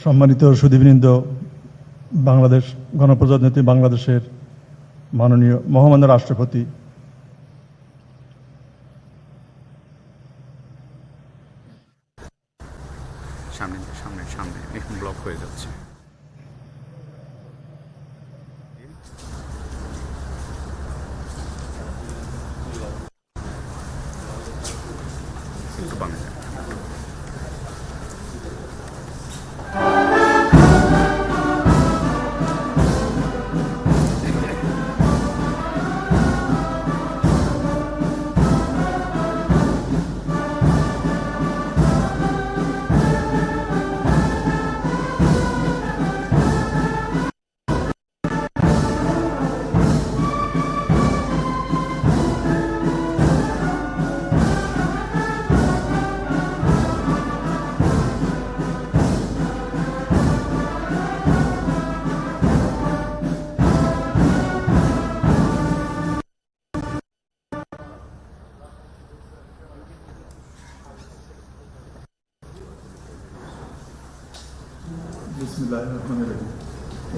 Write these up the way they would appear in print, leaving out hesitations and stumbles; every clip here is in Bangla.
সম্মানিত সুধীবৃন্দ, বাংলাদেশ গণপ্রজাতন্ত্রী বাংলাদেশের মাননীয় মহামান্য রাষ্ট্রপতি, সামনে এখন ব্লক হয়ে যাচ্ছে। একটু বামে যান।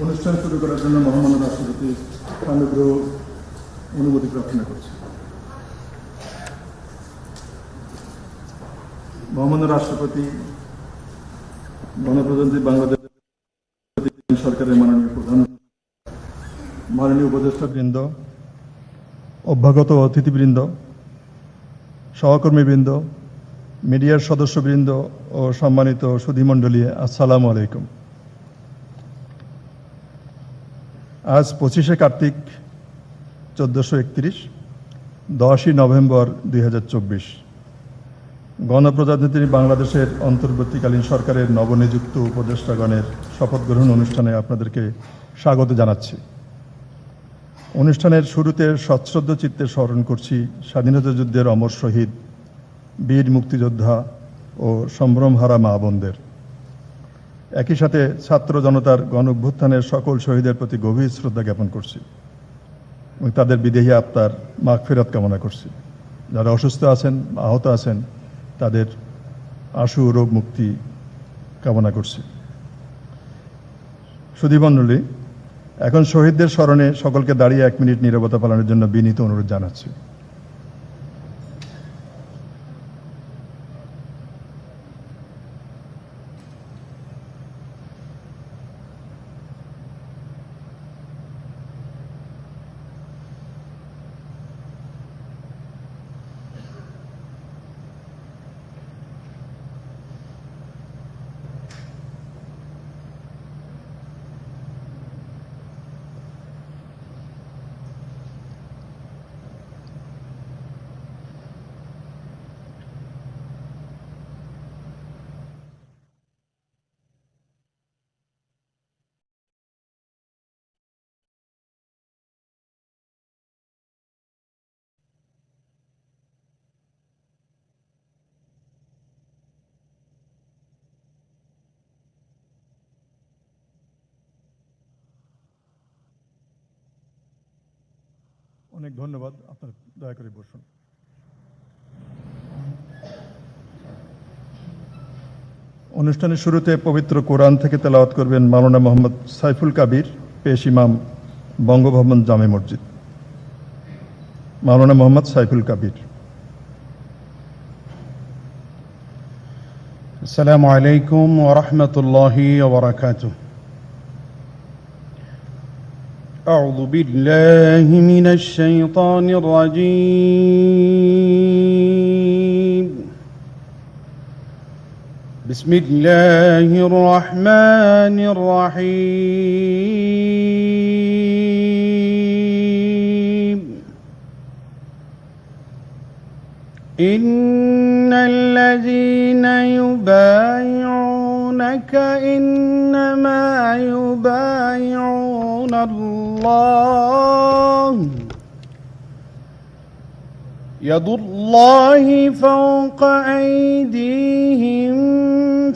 অনুষ্ঠান শুরু করার জন্য মহামান্য রাষ্ট্রপতি অনুগ্রহ অনুমতি প্রার্থনা করছি। মহামান্য রাষ্ট্রপতি, গণপ্রজাতন্ত্রী বাংলাদেশ সরকারের মাননীয় প্রধান, মাননীয় উপদেষ্টাবৃন্দ, অভ্যাগত অতিথিবৃন্দ, সহকর্মীবৃন্দ, মিডিয়ার সদস্যবৃন্দ ও সম্মানিত সুধীমণ্ডলী, আসসালামু আলাইকুম। আজ 25শে কার্তিক 1431, 10ই নভেম্বর 2024 গণপ্রজাতন্ত্রী বাংলাদেশের অন্তর্বর্তীকালীন সরকারের নবনিযুক্ত উপদেষ্টাগণের শপথ গ্রহণ অনুষ্ঠানে আপনাদেরকে স্বাগত জানাচ্ছি। অনুষ্ঠানের শুরুতে সশ্রদ্ধ চিত্তে স্মরণ করছি স্বাধীনতা যুদ্ধের অমর শহীদ, বীর মুক্তিযোদ্ধা ও সম্ভ্রমহারা মা বোনদের। একই সাথে ছাত্র জনতার গণ অভ্যুত্থানের সকল শহীদের প্রতি গভীর শ্রদ্ধা জ্ঞাপন করছি এবং তাদের বিদেহী আত্মার মাগফিরাত কামনা করছি। যারা অসুস্থ আছেন, আহত আছেন, তাদের আশু রোগ মুক্তি কামনা করছি। সুধীমণ্ডলী, এখন শহীদদের স্মরণে সকলকে দাঁড়িয়ে 1 মিনিট নীরবতা পালনের জন্য বিনীত অনুরোধ জানাচ্ছি। অনেক ধন্যবাদ। আপনার দয়া করে বসুন। অনুষ্ঠানের শুরুতে পবিত্র কোরআন থেকে তেলাওয়াত করবেন মাওলানা মোহাম্মদ সাইফুল কাবির, পেশ ইমাম, বঙ্গভবন জামে মসজিদ। মাওলানা মোহাম্মদ সাইফুল কাবির। আসসালামু আলাইকুম ওয়া রাহমাতুল্লাহি ওয়া বারাকাতুহু। أعوذ بالله من الشيطان الرجيم. بسم الله الرحمن الرحيم. إن الذين يبايعونك إنما يبايعون الله يد الله فوق أيديهم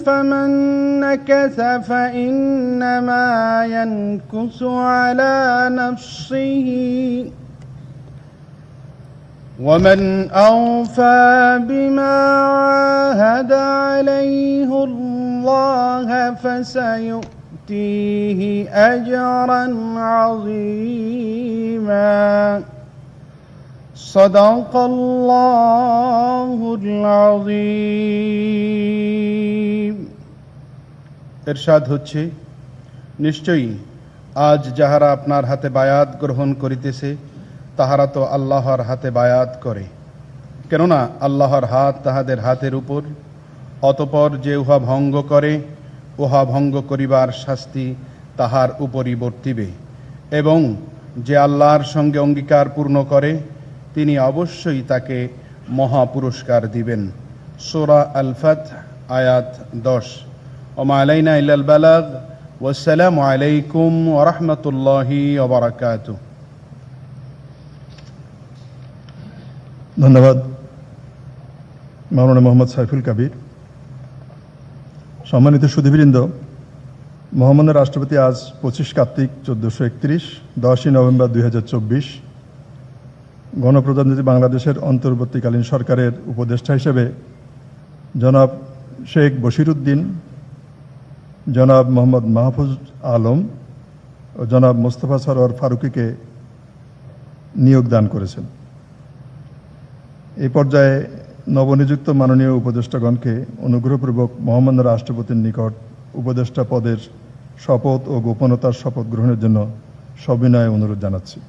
فمن نكث فإنما ينكث على نفسه ومن أوفى بما عاهد عليه الله الله فسيؤتيه أجرا عظيما صدق الله العظيم ইরশাদ হচ্ছে, নিশ্চয়ই আজ যাহারা আপনার হাতে বায়াত গ্রহণ করিতেছে তাহারা তো আল্লাহর হাতে বায়াত করে, কেননা আল্লাহর হাত তাহাদের হাতের উপর। অতপর যে উহা ভঙ্গ করে, উহা ভঙ্গ করিবার শাস্তি তাহার উপরই বর্তিবে, এবং যে আল্লাহর সঙ্গে অঙ্গীকার পূর্ণ করে তিনি অবশ্যই তাকে মহা পুরস্কার দিবেন। সূরা আল ফাতহ আয়াত 10। ওমা আলাইনা ইল্লাল বালাগ। ওয়াসসালামু আলাইকুম ওয়া রাহমাতুল্লাহি ওয়া বারাকাতুহু। ধন্যবাদ মাওলানা মোহাম্মদ সাইফুল কাবীর। সম্মানিত সুধীবৃন্দ, মহামান্য রাষ্ট্রপতি আজ 25 কার্তিক 1431, 10ই নভেম্বর 2024 গণপ্রজাতন্ত্রী বাংলাদেশের অন্তর্বর্তীকালীন সরকারের উপদেষ্টা হিসেবে জনাব শেখ বশিরউদ্দিন, জনাব মোহাম্মদ মাহফুজ আলম ও জনাব মোস্তফা সরোয়ার ফারুকীকে নিয়োগ দান করেছেন। এই পর্যায়ে নবনিযুক্ত মাননীয় উপদেষ্টাগণকে অনুগ্রহপূর্বক মহামান্য রাষ্ট্রপতির নিকট উপদেষ্টা পদের শপথ ও গোপনতার শপথ গ্রহণের জন্য সবিনয়ে অনুরোধ জানাচ্ছি।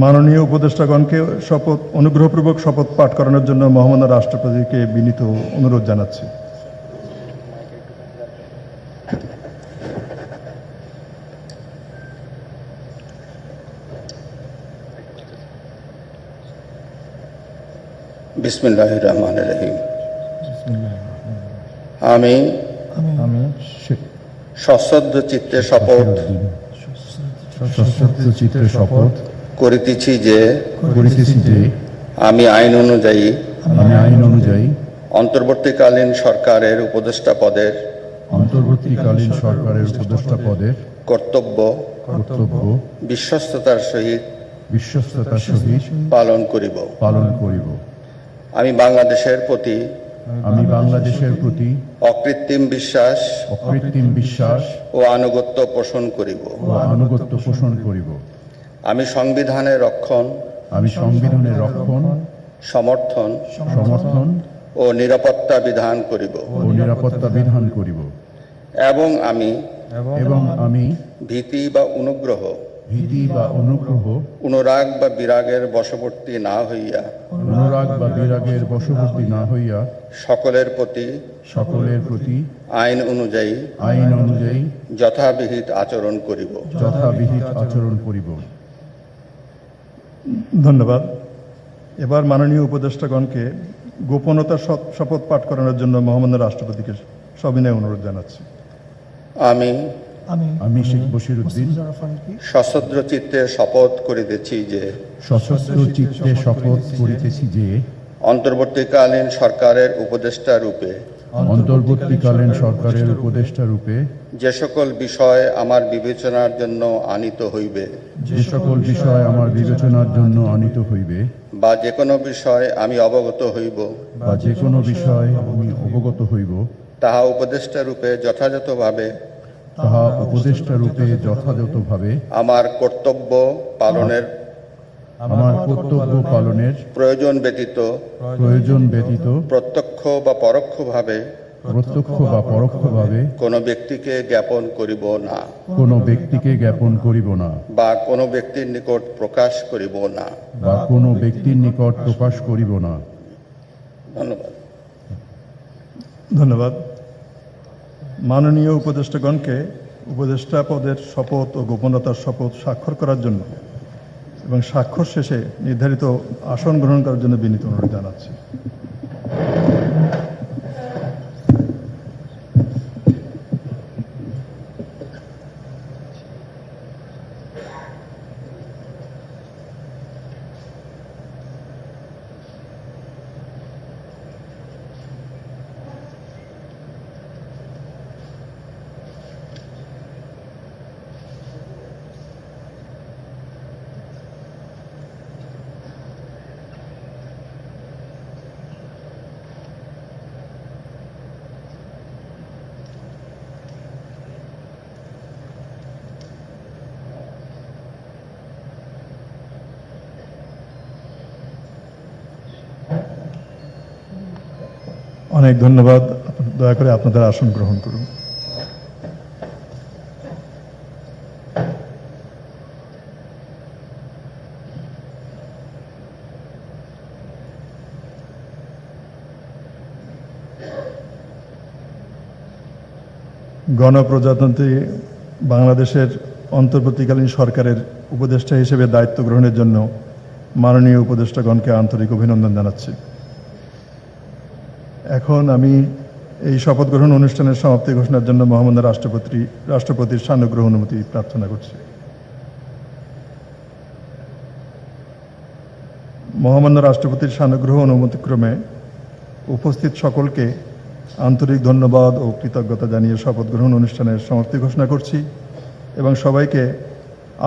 মাননীয় উপদেষ্টাগণকে অনুগ্রহপূর্বক শপথ পাঠ করানোর জন্য মহামান্য রাষ্ট্রপতিকে বিনীত অনুরোধ জানাচ্ছি। বিসমিল্লাহির রহমানির রহিম। আমি সশ্রদ্ধ চিত্তে শপথ করিতেছি যে আমি আইন অনুযায়ী অন্তর্বর্তীকালীন সরকারের উপদেষ্টা পদের কর্তব্য বিশ্বস্ততার সহিত পালন করিব। আমি বাংলাদেশের প্রতি অকৃত্রিম বিশ্বাস ও আনুগত্য পোষণ করিব। আমি সংবিধানের রক্ষণ সমর্থন ও নিরাপত্তা বিধান করিব এবং আমি ভীতি বা অনুগ্রহ অনুরাগ বা বিরাগের বশবর্তী না হইয়া সকলের প্রতি আইন অনুযায়ী যথাবিহিত আচরণ করিব। ধন্যবাদ। এবার মাননীয় উপদেষ্টাগণকে গোপনতার শপথ পাঠ করানোর জন্য মহামান্য রাষ্ট্রপতিকে সবিনয়ে অনুরোধ জানাচ্ছি। আমি শেখ বশিরউদ্দিন সশ্রদ্ধ চিত্তে শপথ করিতেছি যে অন্তর্বর্তীকালীন সরকারের উপদেষ্টা রূপে যে সকল বিষয় আমার বিবেচনার জন্য আনিত হইবে বা যে কোনো বিষয় আমি অবগত হইব তাহা উপদেষ্টা রূপে যথাযথভাবে আমার কর্তব্য পালনের প্রয়োজন ব্যতীত প্রত্যক্ষ বা পরোক্ষভাবে কোনো ব্যক্তিকে জ্ঞাপন করিব না বা কোনো ব্যক্তির নিকট প্রকাশ করিব না। ধন্যবাদ। মাননীয় উপদেষ্টাগণকে উপদেষ্টা পদের শপথ ও গোপনতার শপথ স্বাক্ষর করার জন্য এবং স্বাক্ষর শেষে নির্ধারিত আসন গ্রহণ করার জন্য বিনীত অনুরোধ জানাচ্ছি। অনেক ধন্যবাদ। দয়া করে আপনাদের আসন গ্রহণ করুন। গণপ্রজাতন্ত্রী বাংলাদেশের অন্তর্বর্তীকালীন সরকারের উপদেষ্টা হিসেবে দায়িত্ব গ্রহণের জন্য মাননীয় উপদেষ্টাগণকে আন্তরিক অভিনন্দন জানাচ্ছি। এখন আমি এই শপথ গ্রহণ অনুষ্ঠানের সমাপ্তি ঘোষণার জন্য মহামান্য রাষ্ট্রপতির সানুগ্রহ অনুমতি প্রার্থনা করছি। মহামান্য রাষ্ট্রপতির সানুগ্রহ অনুমতিক্রমে উপস্থিত সকলকে আন্তরিক ধন্যবাদ ও কৃতজ্ঞতা জানিয়ে শপথ গ্রহণ অনুষ্ঠানের সমাপ্তি ঘোষণা করছি এবং সবাইকে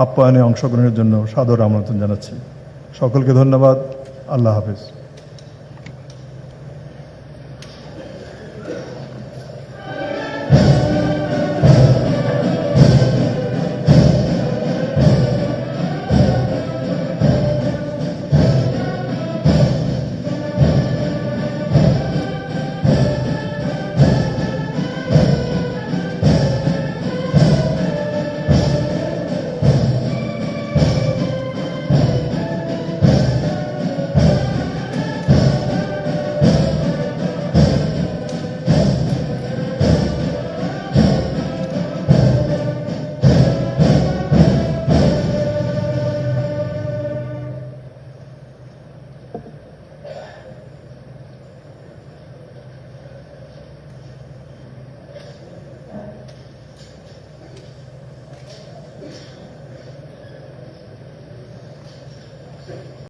আপ্যায়নে অংশগ্রহণের জন্য সাদর আমন্ত্রণ জানাচ্ছি। সকলকে ধন্যবাদ। আল্লাহ হাফেজ।